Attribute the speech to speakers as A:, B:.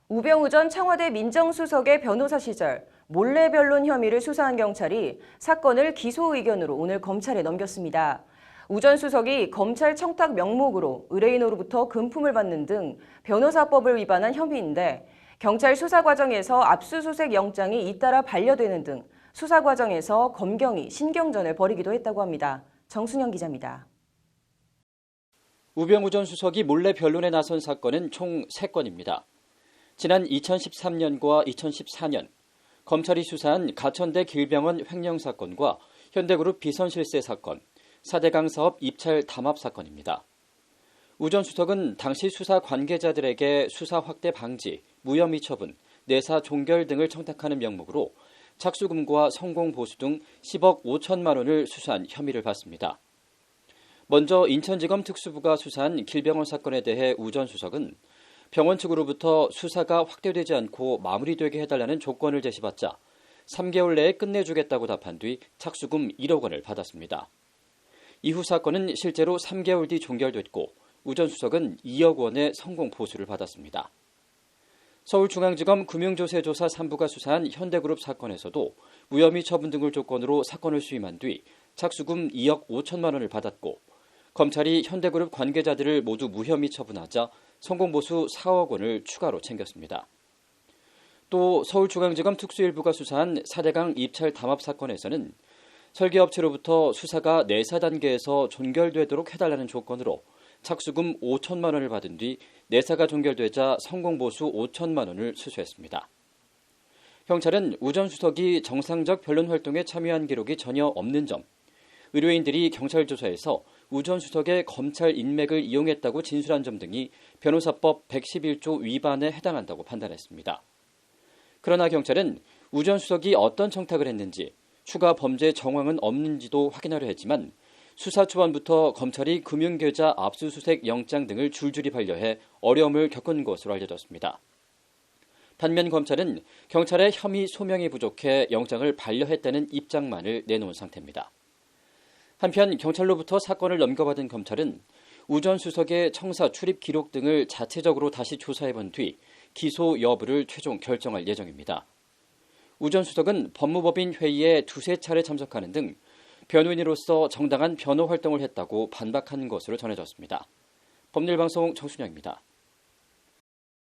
A: 우병우 전 청와대 민정수석의 변호사 시절 몰래 변론 혐의를 수사한 경찰이 사건을 기소 의견으로 오늘 검찰에 넘겼습니다. 우 전 수석이 검찰 청탁 명목으로 의뢰인으로부터 금품을 받는 등 변호사법을 위반한 혐의인데 경찰 수사 과정에서 압수수색 영장이 잇따라 반려되는 등 수사 과정에서 검경이 신경전을 벌이기도 했다고 합니다. 정순영 기자입니다.
B: 우병우 전 수석이 몰래 변론에 나선 사건은 총 3건입니다. 지난 2013년과 2014년 검찰이 수사한 가천대 길병원 횡령 사건과 현대그룹 비선실세 사건, 4대강 사업 입찰 담합 사건입니다. 우 전 수석은 당시 수사 관계자들에게 수사 확대 방지, 무혐의 처분, 내사 종결 등을 청탁하는 명목으로 착수금과 성공 보수 등 10억 5천만 원을 수수한 혐의를 받습니다. 먼저 인천지검 특수부가 수사한 길병원 사건에 대해 우 전 수석은 병원 측으로부터 수사가 확대되지 않고 마무리되게 해달라는 조건을 제시받자 3개월 내에 끝내주겠다고 답한 뒤 착수금 1억 원을 받았습니다. 이후 사건은 실제로 3개월 뒤 종결됐고 우 전 수석은 2억 원의 성공 보수를 받았습니다. 서울중앙지검 금융조세조사 3부가 수사한 현대그룹 사건에서도 무혐의 처분 등을 조건으로 사건을 수임한 뒤 착수금 2억 5천만 원을 받았고 검찰이 현대그룹 관계자들을 모두 무혐의 처분하자 성공보수 4억 원을 추가로 챙겼습니다. 또 서울중앙지검 특수일부가 수사한 4대강 입찰 담합 사건에서는 설계업체로부터 수사가 내사 단계에서 종결되도록 해달라는 조건으로 착수금 5천만 원을 받은 뒤 내사가 종결되자 성공보수 5천만 원을 수수했습니다. 경찰은 우 전 수석이 정상적 변론 활동에 참여한 기록이 전혀 없는 점, 의뢰인들이 경찰 조사에서 우 전 수석의 검찰 인맥을 이용했다고 진술한 점 등이 변호사법 111조 위반에 해당한다고 판단했습니다. 그러나 경찰은 우 전 수석이 어떤 청탁을 했는지, 추가 범죄 정황은 없는지도 확인하려 했지만 수사 초반부터 검찰이 금융계좌 압수수색 영장 등을 줄줄이 반려해 어려움을 겪은 것으로 알려졌습니다. 반면 검찰은 경찰의 혐의 소명이 부족해 영장을 반려했다는 입장만을 내놓은 상태입니다. 한편 경찰로부터 사건을 넘겨받은 검찰은 우 전 수석의 청사 출입 기록 등을 자체적으로 다시 조사해본 뒤 기소 여부를 최종 결정할 예정입니다. 우 전 수석은 법무법인 회의에 2~3차례 참석하는 등 변호인으로서 정당한 변호 활동을 했다고 반박한 것으로 전해졌습니다. 법률방송 정순영입니다.